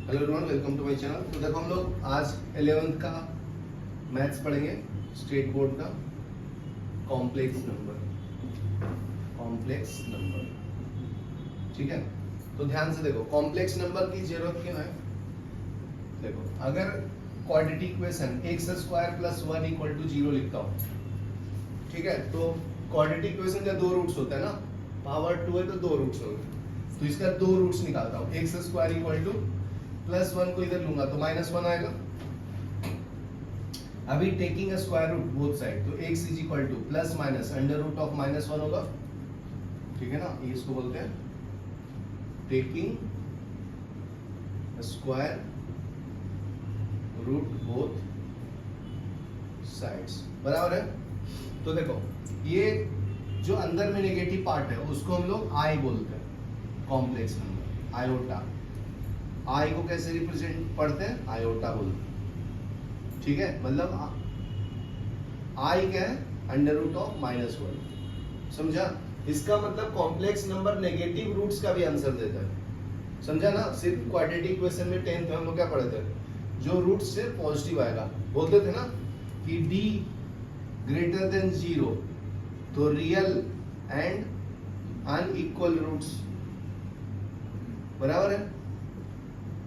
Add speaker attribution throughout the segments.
Speaker 1: Hello everyone, welcome to my channel. तो देखो हम लोग आज 11th का मैथ्स पढ़ेंगे, स्टेट बोर्ड का कॉम्प्लेक्स नंबर। ठीक है, तो ध्यान से देखो, कॉम्प्लेक्स नंबर की जरूरत क्यों है। देखो, अगर क्वाड्रेटिक इक्वेशन x² + 1 = 0 लिखता हूँ, ठीक है, तो क्वाड्रेटिक इक्वेशन का दो रूट्स होता है ना, पावर 2 है तो दो रूट्स होंगे, तो इसका दो रूट्स निकालता हूँ। x² = +1 को इधर लूंगा तो -1 आएगा। अभी taking a square root both side, तो x = ±√(-1) होगा, ठीक है ना। ये इसको बोलते हैं taking a square root both sides, बराबर है। तो देखो, ये जो अंदर में नेगेटिव पार्ट है उसको हम लोग i बोलते हैं, कॉम्प्लेक्स नंबर आयोटा। आई को कैसे रिप्रेजेंट पढ़ते हैं, आयोटा बोलते हैं, ठीक है। मतलब आई क्या है, √(-1) समझा। इसका मतलब कॉम्प्लेक्स नंबर नेगेटिव रूट्स का भी आंसर देता है, समझा ना। सिर्फ क्वाड्रेटिक इक्वेशन में 10th में हम लोग क्या पढ़े थे, जो रूट से पॉजिटिव आएगा बोलते थे ना कि d > 0 तो रियल एंड अनइक्वल रूट्स, बराबर है।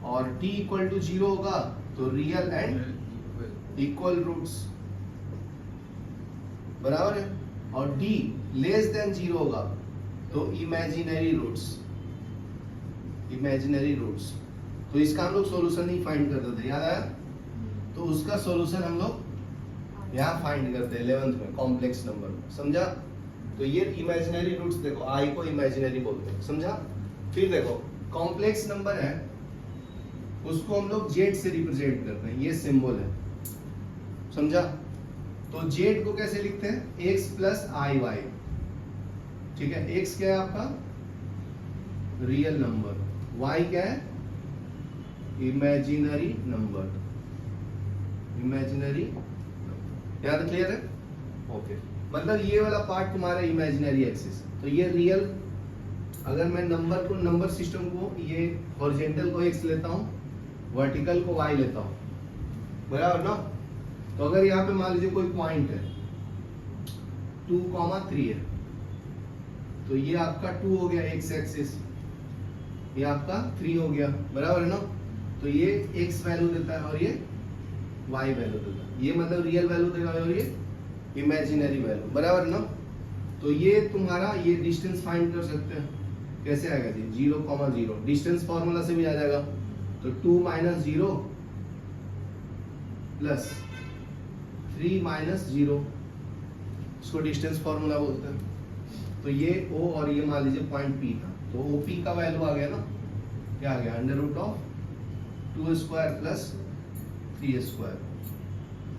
Speaker 1: और t = 0 होगा तो रियल एंड इक्वल रूट्स, बराबर है। और d < 0 होगा तो इमेजिनरी रूट्स। तो इसका हम लोग सॉल्यूशन ही फाइंड करते थे, याद आया। तो उसका सॉल्यूशन हम लोग यहाँ फाइंड करते हैं 11th में कॉम्प्लेक्स नंबर में, समझा। तो ये इमेजिनरी रूट्स, देखो i को इमेजिनरी बोलते हैं, समझा। फिर देखो, कॉम्प्लेक्स नंबर है उसको हम लोग z से रिप्रेजेंट करते हैं, ये सिंबल है, समझा। तो z को कैसे लिखते हैं, x + iy, ठीक है। x क्या है आपका, रियल नंबर, y क्या है, इमेजिनरी नंबर। याद क्लियर है, ओके। मतलब ये वाला पार्ट तुम्हारा इमेजिनरी एक्सिस, तो ये रियल। अगर मैं नंबर सिस्टम को, ये हॉरिजॉन्टल को x लेता हूँ, वर्टिकल को y लेता हूँ, बराबर ना। तो अगर यहाँ पे मान लीजिए कोई पॉइंट है 2,3 है, तो ये आपका 2 हो गया x एक्सिस, ये आपका 3 हो गया, बराबर है ना। तो ये x वैल्यू देता है और ये y वैल्यू देता है, ये मतलब रियल वैल्यू देगा और ये इमेजिनरी वैल्यू, बराबर ना। तो ये तुम्हारा ये डिस्टेंस फाइंड कर सकते हैं, कैसे आएगा जी, 0,0 डिस्टेंस फॉर्मूला से भी आ जाएगा। तो 2 - 0 + 3 - 0, इसको डिस्टेंस फॉर्मूला बोलते हैं। तो ये O और ये मान लीजिए पॉइंट P था, तो OP का वैल्यू आ गया ना, क्या आ गया, √(2² + 3²।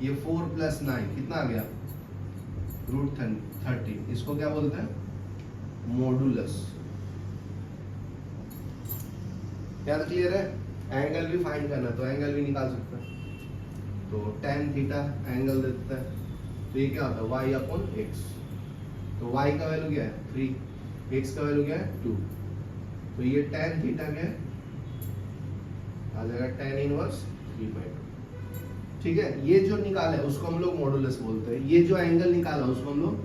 Speaker 1: ये 4 + 9 कितना आ गया, √13। इसको क्या बोलते हैं, मॉडुलस। याद क्लियर है। एंगल भी फाइंड करना, तो एंगल भी निकाल सकते हैं। तो tan थीटा एंगल देता है, तो ये क्या होता है, y/x। तो y का वैल्यू क्या है, 3, x का वैल्यू क्या है, 2। तो ये tan थीटा क्या है, आ जाएगा tan इनवर्स 3/2, ठीक है। ये जो निकाला है उसको हम लोग मॉडुलस बोलते हैं, ये जो एंगल निकाला उसको हम लोग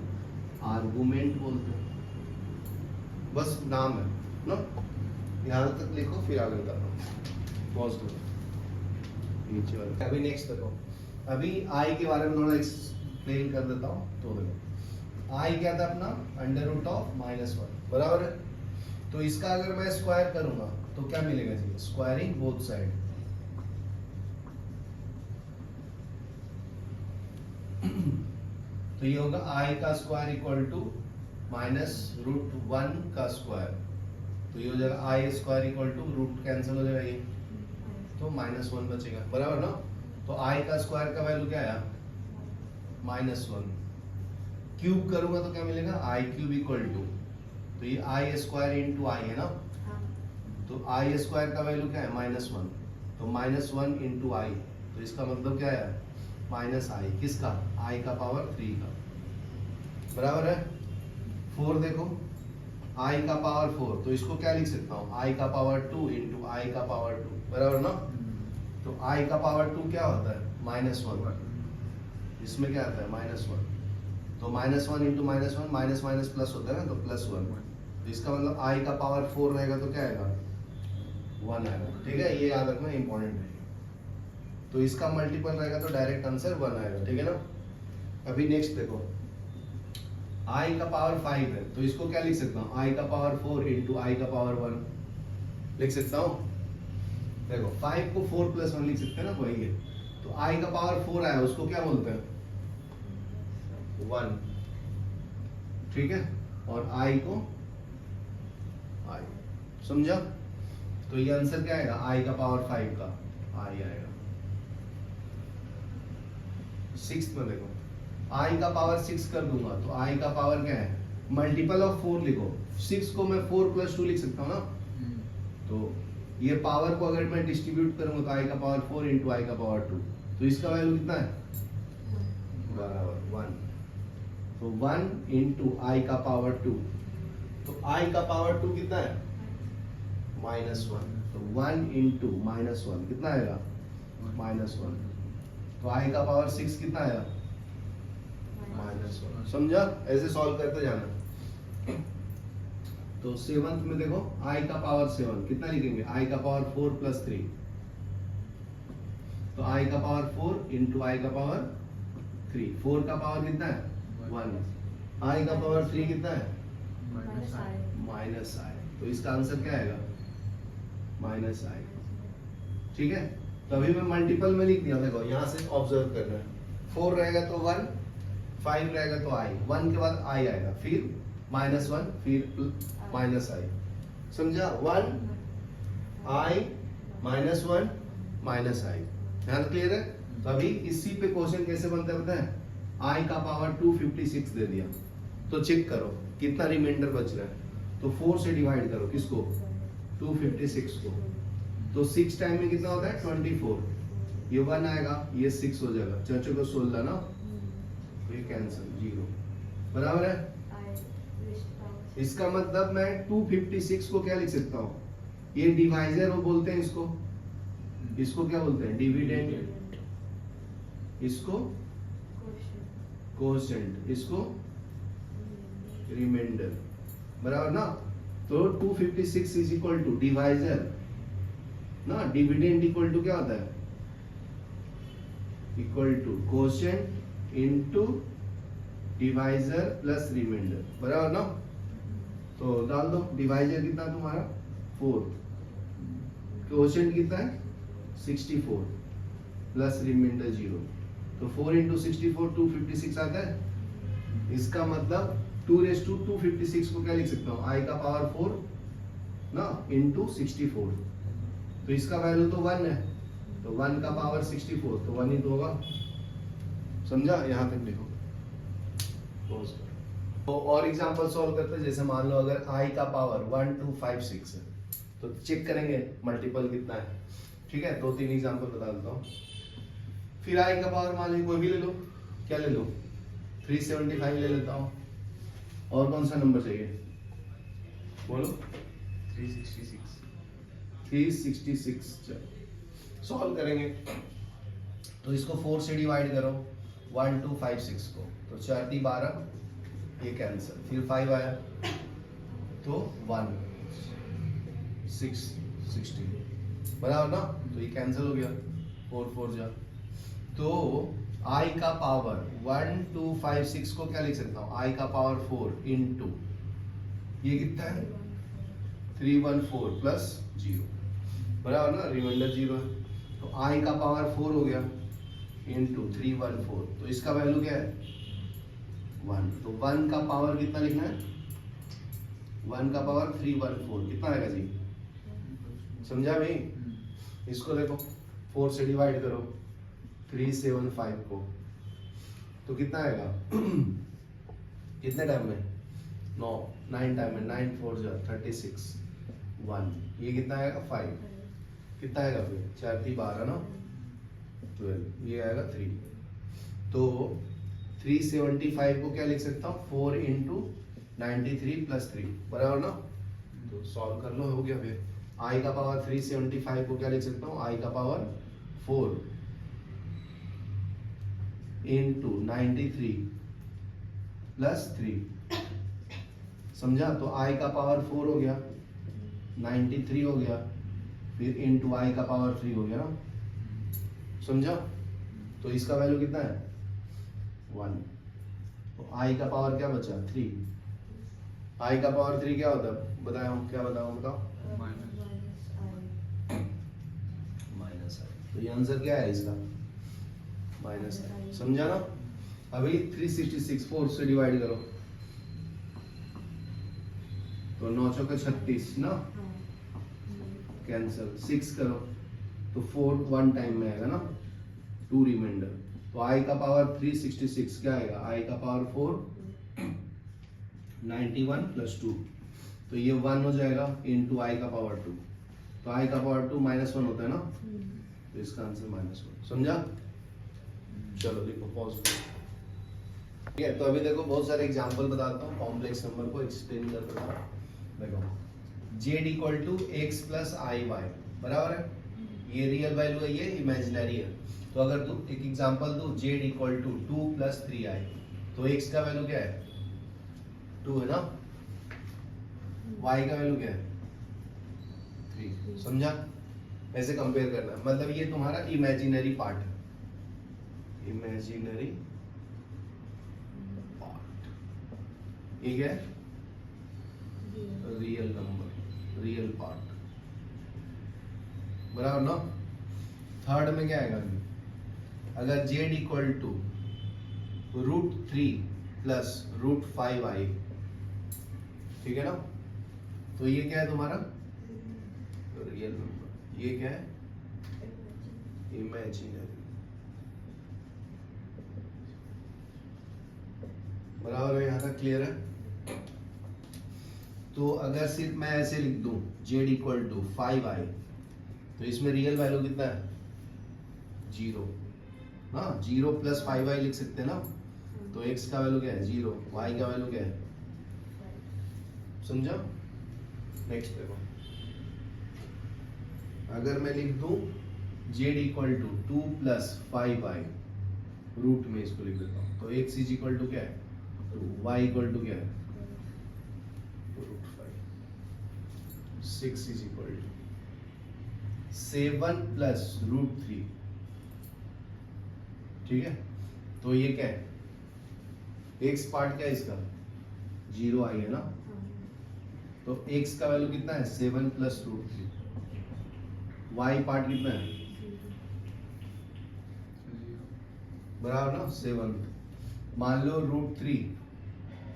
Speaker 1: आर्गुमेंट बोलते हैं, बस नाम है ना। यहाँ तक लिखो, फिर आगे बताता हूँ, पॉज करो नीचे वाले। अभी नेक्स्ट देखो, अभी i के बारे में थोड़ा एक्सप्लेन कर देता हूँ। तो देखो, i क्या था अपना, √(-1), बराबर है। तो इसका अगर मैं स्क्वायर करूंगा तो क्या मिलेगा जी, स्क्वायरिंग बोथ साइड। तो ये होगा i का स्क्वायर = -√1 का स्क्वायर। तो ये हो जाएगा i² रूट कैंसिल हो जाएगा, ये तो -1 बचेगा, बराबर ना। तो i का स्क्वायर का वैल्यू क्या आया, -1। क्यूब करूंगा तो क्या मिलेगा, i³, तो ये i² × i है ना। तो i² का वैल्यू क्या है, -1, तो -1 × i, तो इसका मतलब क्या है, -i, किसका, i⁻³ का, बराबर है। 4 देखो, आई का पावर 4, तो इसको क्या लिख सकता हूँ, आई का पावर 2 इंटू आई का पावर 2, बराबर ना। तो आई का पावर 2 क्या होता है, -1, इसमें क्या आता है -1, तो -1 इंटू -1, माइनस माइनस प्लस होता है ना, तो +1, तो इसका मतलब आई का पावर 4 रहेगा तो क्या आएगा, 1 आएगा, ठीक है, ये याद रखना इंपॉर्टेंट है। तो इसका मल्टीपल रहेगा तो डायरेक्ट आंसर 1 आएगा, ठीक है ना। अभी नेक्स्ट देखो, आई का पावर 5 है, तो इसको क्या लिख सकता हूँ, आई का पावर 4 इंटू आई का पावर 1 लिख सकता हूँ। देखो 5 को 4 + 1 लिख सकते हैं ना, वही है। तो आई का पावर 4 आया, उसको क्या बोलते हैं, 1, ठीक है, और आई को आई, समझा। तो ये आंसर क्या आएगा, आई का पावर 5 का आई आएगा। 6 में देखो, आई का पावर 6 कर दूंगा तो आई का पावर क्या है, मल्टीपल ऑफ 4 लिखो, 6 को मैं 4 + 2 लिख सकता हूँ ना। तो ये पावर को अगर मैं डिस्ट्रीब्यूट करूंगा तो आई का पावर 4 इंटू आई का पावर 2, तो इसका वैल्यू कितना है, बराबर 1, तो 1 इंटू आई का पावर 2, तो आई का पावर 2 कितना है, -1, तो 1 इंटू -1 कितना आएगा, -1, तो आई का पावर 6 कितना आया, -1, समझा। ऐसे सॉल्व करते जाना। तो 7th में देखो, आई का पावर 7 कितना लिखेंगे, आई का पावर 4 + 3, तो आई का पावर 4 इंटू आई का पावर 3, 4 का पावर कितना है, 1, आई का पावर 3 कितना है, -i, तो इसका आंसर क्या आएगा, -i, ठीक है। तो अभी मैं मल्टीपल में लिख दिया, देखो यहाँ से ऑब्जर्व करना है, 4 रहेगा तो 1, 5 रहेगा तो i, 1 के बाद i आएगा, फिर -1, फिर -i, समझा। 1 i -1 -i, ध्यान क्लियर है। तो अभी इसी पे क्वेश्चन कैसे बनता है पता है, i का पावर 256 दे दिया, तो चेक करो कितना रिमाइंडर बच रहा है, तो 4 से डिवाइड करो किसको, 256 को, तो 6 टाइम में कितना होता है 24, ये 1 आएगा, ये 6 हो जाएगा, चौचे को 16 ना, तो ये कैंसिल 0, बराबर है। इसका मतलब मैं 256 को क्या लिख सकता हूँ, ये डिवाइजर वो बोलते हैं इसको, इसको क्या बोलते हैं, डिविडेंड, इसको कोशेंट, इसको रिमाइंडर, बराबर ना। तो 256 इज इक्वल टू डिवाइजर ना, डिविडेंड इक्वल टू क्या होता है, equal to quotient into divisor plus reminder, बराबर ना। तो डाल दो, डिवाइजर कितना तुम्हारा 4, कोशेंट कितना है 64 प्लस रिमाइंडर 0, तो 4 इंटू 64 256 आता है। इसका मतलब 2⁻²56 को क्या लिख सकता हूँ, आई का पावर 4 ना इंटू 64, तो इसका वैल्यू तो 1 है, तो 1 का पावर 64, तो 1 ही तो होगा, समझा। यहाँ तक लिखो। तो और एग्जांपल सॉल्व करते हैं, जैसे मान लो अगर i का पावर 1 2 5 6 है, तो चेक करेंगे मल्टीपल कितना है, ठीक है। 2-3 एग्जांपल बता देता हूँ। फिर i का पावर मान लो कोई भी ले लो, क्या ले लो, 375 ले लेता हूँ, और कौन सा नंबर चाहिए बोलो, 366, चलो सॉल्व करेंगे। तो इसको 4 से डिवाइड करो, 1 2 5 6 को, तो 4 × 12, ये कैंसिल, फिर 5 आया तो 1 6 16, बराबर ना, तो ये कैंसिल हो गया, 4 4 जा। तो i का पावर 1 2 5 6 को क्या लिख सकता हूँ, i का पावर 4 इंटू ये कितना है 314 प्लस 0, बराबर ना, रिमाइंडर 0 है, तो i का पावर 4 हो गया इंटू 314, तो इसका वैल्यू क्या है 1, तो 1 का पावर कितना लिखना है, 1 का पावर 314 कितना आएगा जी, समझा भाई। इसको देखो 4 से डिवाइड करो 375 को, तो कितना आएगा कितने टाइम में 9 टाइम में, 9 4 जा 36, 1, ये कितना आएगा 5, कितना आएगा फिर 4 × 12 ना 12, ये आएगा 3, तो 375 को क्या लिख सकता हूँ 4 इंटू 93 प्लस 3 बराबर ना। तो सॉल्व कर लो, हो गया। फिर i का पावर 375 को क्या लिख सकता हूँ, i का पावर 4 इंटू 93 प्लस 3, समझा। तो i का पावर 4 हो गया, 93 हो गया, फिर इंटू i का पावर 3 हो गया ना, समझा। तो इसका वैल्यू कितना है 1। तो i का पावर क्या बचा 3, i का पावर 3 क्या होता है बताया हूँ, क्या बताऊँ बताओ, माइनस i। तो ये आंसर क्या है इसका, माइनस i, समझा ना। अभी 366 4 से डिवाइड करो तो 9 चौके 36 ना, कैंसल, 6 करो तो 4 1 टाइम में आएगा ना, 2 रिमाइंडर। तो i का पावर 366 क्या आएगा, i का पावर 4 91 प्लस 2, तो ये 1 हो जाएगा इंटू i का पावर 2। तो i का पावर 2 -1 होता है ना, तो इसका आंसर -1, समझा। चलो लिखो, पॉज करो। ठीक है, तो अभी देखो बहुत सारे एग्जांपल बताता हूँ, कॉम्प्लेक्स नंबर को एक्सप्लेन करता हूँ। देखो z equal to x plus i y, बराबर है, ये रियल वैल्यू है, ये इमेजिनरी है। तो अगर तू एक एग्जांपल दो, z equal to 2 plus 3i, तो x का वैल्यू क्या है 2 है ना, y का वैल्यू क्या है 3, समझा। ऐसे कंपेयर करना है, मतलब ये तुम्हारा इमेजिनरी पार्ट है, इमेजिनरी पार्ट, ठीक है, रियल नंबर, रियल पार्ट, बराबर ना। थर्ड में क्या आएगा, अगर z equal to √3 plus √5i, ठीक है ना, तो ये क्या है तुम्हारा रियल नंबर, ये क्या है इमेजिनरी, बराबर है, यहाँ तक क्लियर है। तो अगर सिर्फ मैं ऐसे लिख दूं z इक्वल टू 5i, तो इसमें रियल वैल्यू कितना है 0, हाँ 0 प्लस 5i लिख सकते हैं ना। तो x का वैल्यू क्या है 0, y का वैल्यू क्या है, समझा। नेक्स्ट देखो, अगर मैं लिख दूं z equal to 2 plus 5i, root में इसको लिख देता हूँ, तो x इज इक्वल टू क्या है 2, y इक्वल टू क्या है √5, 6 इज इक्वल टू 7 प्लस √3, ठीक है। तो ये क्या है, x पार्ट क्या है इसका 0i है ना, तो x का वैल्यू कितना है 7 प्लस √3, y पार्ट कितना है बराबर ना 7। मान लो √3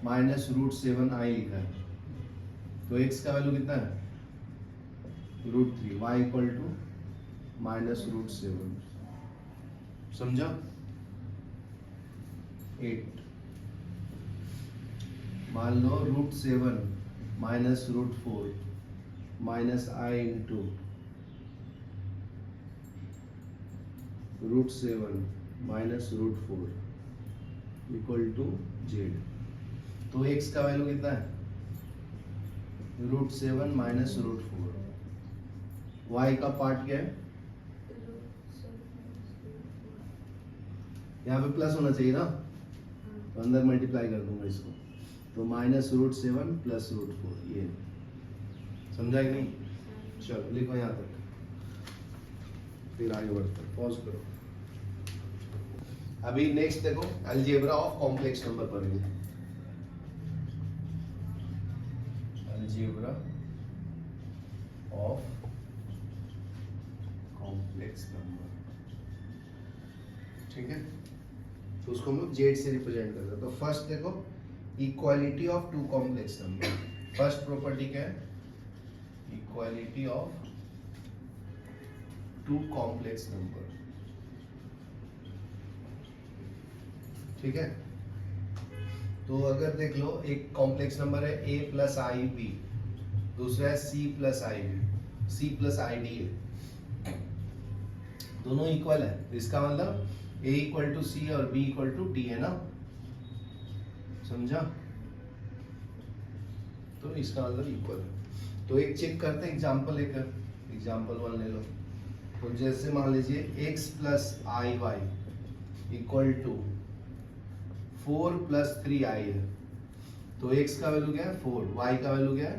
Speaker 1: माइनस √7i लिखा है, तो x का वैल्यू कितना है √3, y इक्वल टू माइनस √7, समझा। 8 मान लो √7 minus √4 minus i into √7 minus √4 equal to z। तो x का वैल्यू कितना है √7 माइनस √4, y का पार्ट क्या है, यहाँ पे प्लस होना चाहिए ना, तो अंदर मल्टीप्लाई कर दूंगा इसको, तो माइनस √7 प्लस √4, ये समझा कि नहीं। चलो लिखो यहाँ तक, फिर आगे बढ़ते हैं, पॉज करो। अभी नेक्स्ट देखो अलजेब्रा ऑफ कॉम्प्लेक्स नंबर पढ़ेंगे, अलजेब्रा ऑफ कॉम्प्लेक्स नंबर, ठीक है। तो उसको हम लोग जेड से रिप्रेजेंट करते हैं। तो फर्स्ट देखो equality of two complex number, first property क्या है equality of two complex number, ठीक है। तो अगर देख लो एक कॉम्प्लेक्स नंबर है a प्लस आई बी, दूसरा है c plus i b, c plus i d है, दोनों इक्वल है, तो इसका मतलब a इक्वल टू सी और b इक्वल टू डी है ना, समझा। तो इसका मतलब इक्वल है। तो एक चेक करते हैं एग्जांपल लेकर, एग्जांपल 1 ले लो। तो जैसे मान लीजिए x plus i y equal to 4 plus 3 i है। तो x का वैल्यू क्या है 4, y का वैल्यू क्या है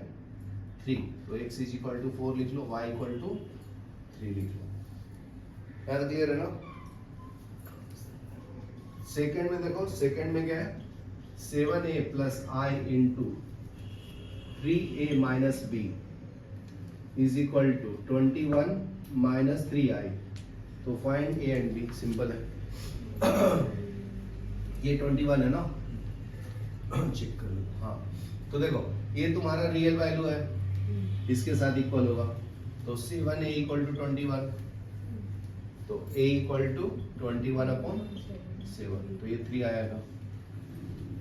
Speaker 1: 3। तो x इज इक्वल टू 4 लिख लो, y इक्वल टू 3 लिख लो। यार क्लियर है ना। सेकंड में देखो, सेकंड में क्या है 7a प्लस आई into 3a minus b is equal to 21 minus 3i। तो find a and b, simple है। ये 21 है ना, चेक कर लो। हाँ तो देखो ये तुम्हारा रियल वैल्यू है, इसके साथ इक्वल होगा। तो 7a इक्वल टू 21, तो a इक्वल टू 21 अपॉन 7, तो ये 3 आएगा।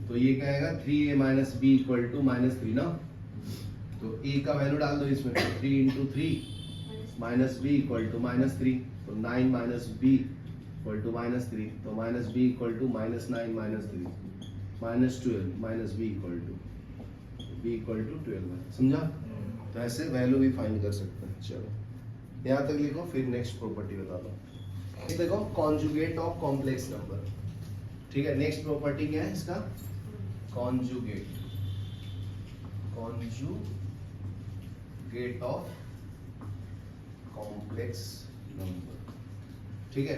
Speaker 1: तो ये क्या आएगा 3a minus b equal to -3 ना। तो a का वैल्यू डाल दो इसमें, 3 into 3 minus b equal to -3। तो 9 माइनस बी इक्वल टू -3। तो minus b equal to -9 minus 3 -12 minus b equal to 12 है। समझा। तो ऐसे वैल्यू भी फाइंड कर सकते हैं। चलो यहाँ तक लिखो, फिर नेक्स्ट प्रॉपर्टी बता दो। ये देखो कॉन्जुगेट ऑफ कॉम्प्लेक्स नंबर। ठीक है, नेक्स्ट प्रॉपर्टी क्या है इसका, कॉन्जुगेट ऑफ कॉम्प्लेक्स नंबर। ठीक है,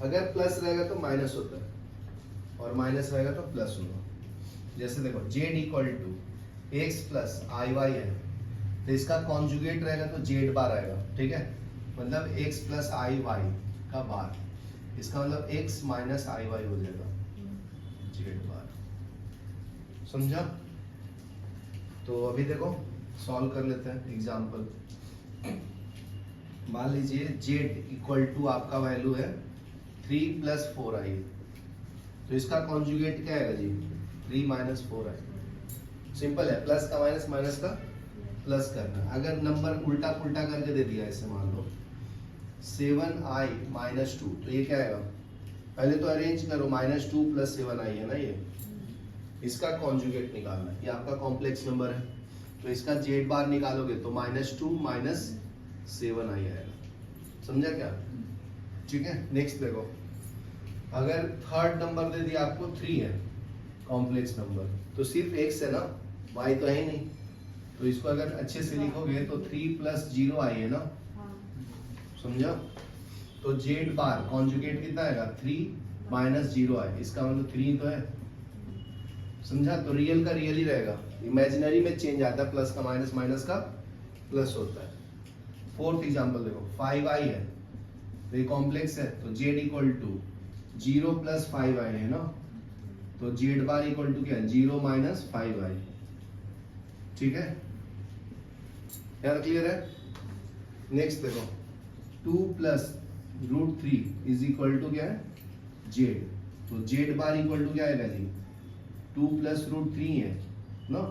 Speaker 1: अगर प्लस रहेगा तो माइनस होता है और माइनस रहेगा तो प्लस होगा। जैसे देखो z equal to x plus i y है, तो इसका कॉन्जुगेट रहेगा तो जेड बार आएगा। ठीक है, मतलब x प्लस आई वाई का बार, इसका मतलब x माइनस आई वाई हो जाएगा जेड बार। समझा। तो अभी देखो सॉल्व कर लेते हैं एग्जांपल। मान लीजिए z इक्वल टू आपका वैल्यू है 3 प्लस 4i, तो इसका कॉन्जुगेट क्या है जी 3 माइनस 4i। सिंपल है, प्लस का माइनस, माइनस का प्लस करना। अगर नंबर उल्टा पुल्टा करके दे दिया ऐसे, मान लो 7i माइनस 2, तो ये क्या आएगा, पहले तो अरेंज करो, -2 प्लस 7i है ना ये, इसका कॉन्जुगेट निकालना है। ये आपका कॉम्प्लेक्स नंबर है, तो इसका जेड बार निकालोगे तो -2 माइनस 7i आएगा। समझा क्या। ठीक है, नेक्स्ट देखो, अगर थर्ड नंबर दे दिया आपको 3 है कॉम्प्लेक्स नंबर, तो सिर्फ x है ना, y तो है ही नहीं। तो इसको अगर अच्छे से लिखोगे तो 3 प्लस 0i है ना। समझा। तो जेड बार कॉन्जुगेट कितना आएगा 3 माइनस 0i, इसका मतलब 3 तो है। समझा। तो रियल का रियल ही रहेगा, इमेजिनरी में चेंज आता है, प्लस का माइनस, माइनस का प्लस होता है। फोर्थ एग्जांपल देखो 5i है, तो ये कॉम्प्लेक्स है, तो z equal to 0 plus 5i है ना। तो जेड बार इक्वल टू क्या है 0 माइनस 5i। ठीक है, यार क्लियर है। नेक्स्ट देखो 2 प्लस √3 इज इक्वल टू क्या है जेड। तो जेड बार इक्वल टू क्या आएगा जी 2 प्लस √3 है ना,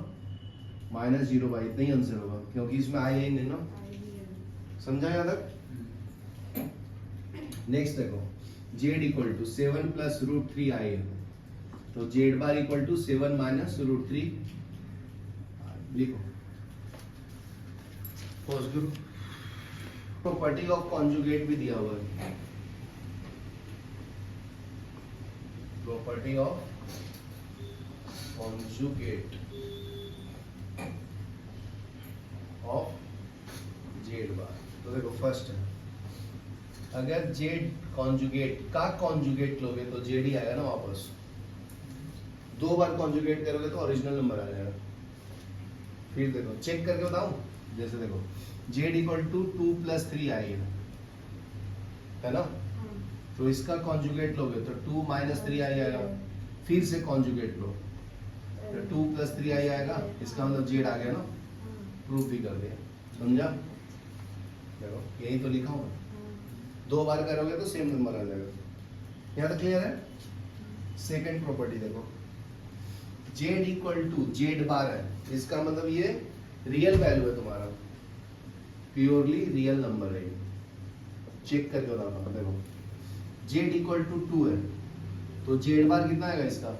Speaker 1: -0 बाई, इतना ही आंसर होगा क्योंकि इसमें आई है नहीं ना। समझा याद तक। नेक्स्ट देखो z equal to 7 plus √3 i है, तो z bar equal to 7 minus √3 लिखो। पॉज करो। प्रॉपर्टी ऑफ कॉन्जुगेट भी दिया हुआ है, property of conjugate of Z bar. तो देखो फर्स्ट है, अगर जेड कॉन्जुगेट का कॉन्जुगेट लोगे तो जेड ही आएगा ना वापस। 2 बार कॉन्जुगेट करोगे तो ओरिजिनल नंबर आ जाएगा। फिर देखो चेक करके बताऊं, जैसे देखो z equal to 2 plus 3i है ना, तो इसका कॉन्जुगेट लोगे तो 2 माइनस 3i आएगा। फिर से कॉन्जुगेट लो तो 2 प्लस 3i आएगा, इसका मतलब जेड आ गया ना, प्रूफ भी कर दिया। समझा। देखो यही तो लिखा हूँ, 2 बार करोगे तो सेम नंबर आ जाएगा। यहाँ तक क्लियर है। सेकंड प्रॉपर्टी देखो, z equal to Z bar है, इसका मतलब ये रियल वैल्यू है तुम्हारा, प्योरली रियल नंबर है। चेक करके बताता हूँ। देखो जेड इक्वल टू 2 है, तो जेड बार कितना आएगा इसका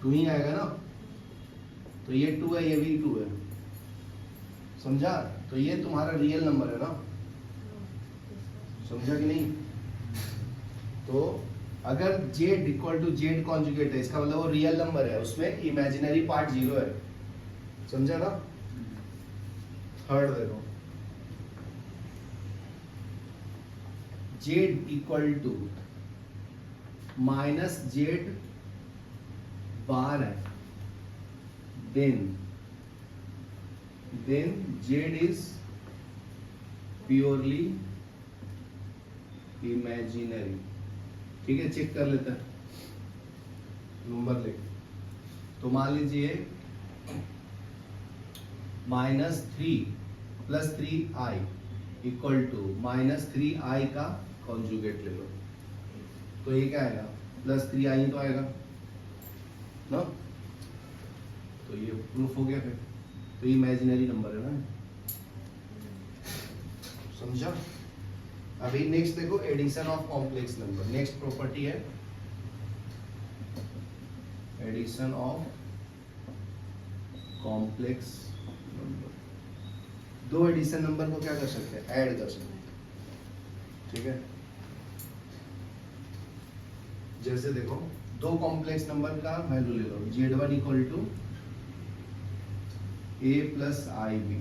Speaker 1: 2 ही आएगा ना, तो ये 2 है, ये भी 2 है, समझा? तो ये तुम्हारा रियल नंबर है ना, समझा कि नहीं? तो अगर z equal to z conjugate है, इसका मतलब वो रियल नंबर है, उसमें इमेजिनरी पार्ट 0 है, समझा ना? थर्ड देखो, z equal to minus Z bar है, then z is purely imaginary. ठीक है, चेक कर लेते हैं, नंबर लिख। तो मान लीजिए -3 + 3i इक्वल टू -3i का कॉन्जुगेट ले लो, तो ये क्या आएगा? +3i तो आएगा ना, तो ये प्रूफ हो गया फिर, तो ये इमेजिनरी नंबर है ना, समझा? अभी नेक्स्ट देखो, addition of complex number. Next property है एडिशन ऑफ कॉम्प्लेक्स नंबर। दो एडिशन नंबर को क्या कर सकते हैं? ऐड कर सकते हैं। ठीक है, जैसे देखो, दो कॉम्प्लेक्स नंबर का वैल्यू ले लो, z1 equal to a plus ib,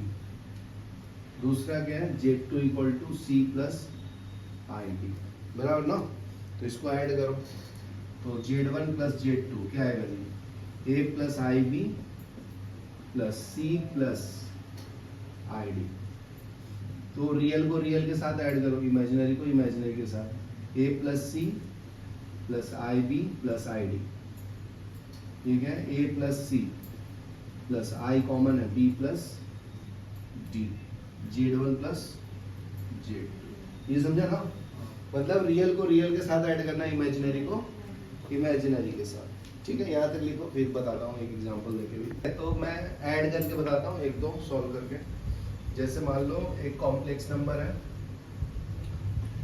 Speaker 1: दूसरा क्या है? z2 equal to c plus ib, बराबर ना? तो इसको ऐड करो, तो z1 प्लस z2 क्या आएगा जी? a plus ib plus c plus id। तो रियल को रियल के साथ ऐड करो, इमेजिनरी को इमेजिनरी के साथ, a plus c plus ib plus id। ठीक है, a plus c plus i common है, b plus d, z1 plus z2। ये समझा ना? मतलब रियल को रियल के साथ ऐड करना, इमेजिनरी को इमेजिनरी के साथ। ठीक है, यहाँ तक लिखो, फिर बताता हूँ एक एग्जांपल देके भी। तो मैं ऐड करके बताता हूँ, एक दो सॉल्व करके। जैसे मान लो एक कॉम्प्लेक्स नंबर है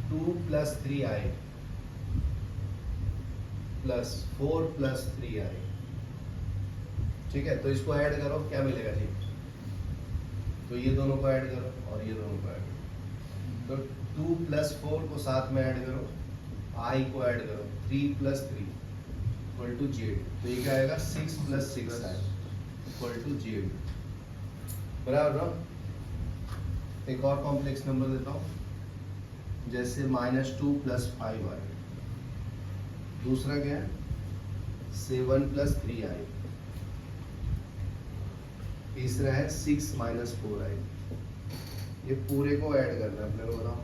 Speaker 1: 2 + 3i प्लस 4 + 3i। ठीक है, तो इसको ऐड करो, क्या मिलेगा जी? तो ये दोनों को ऐड करो और ये दोनों को ऐड करो, तो 2 + 4 को साथ में ऐड करो, i को ऐड करो, 3 + 3 इक्वल टू z। तो ये क्या आएगा? 6 + 6i इक्वल टू z, बराबर ना? एक और कॉम्प्लेक्स नंबर देता हूँ, जैसे -2 + 5i, दूसरा क्या है? 7 + 3i, तीसरा है 6 - 4i। ये पूरे को ऐड करना है अपने को, बताओ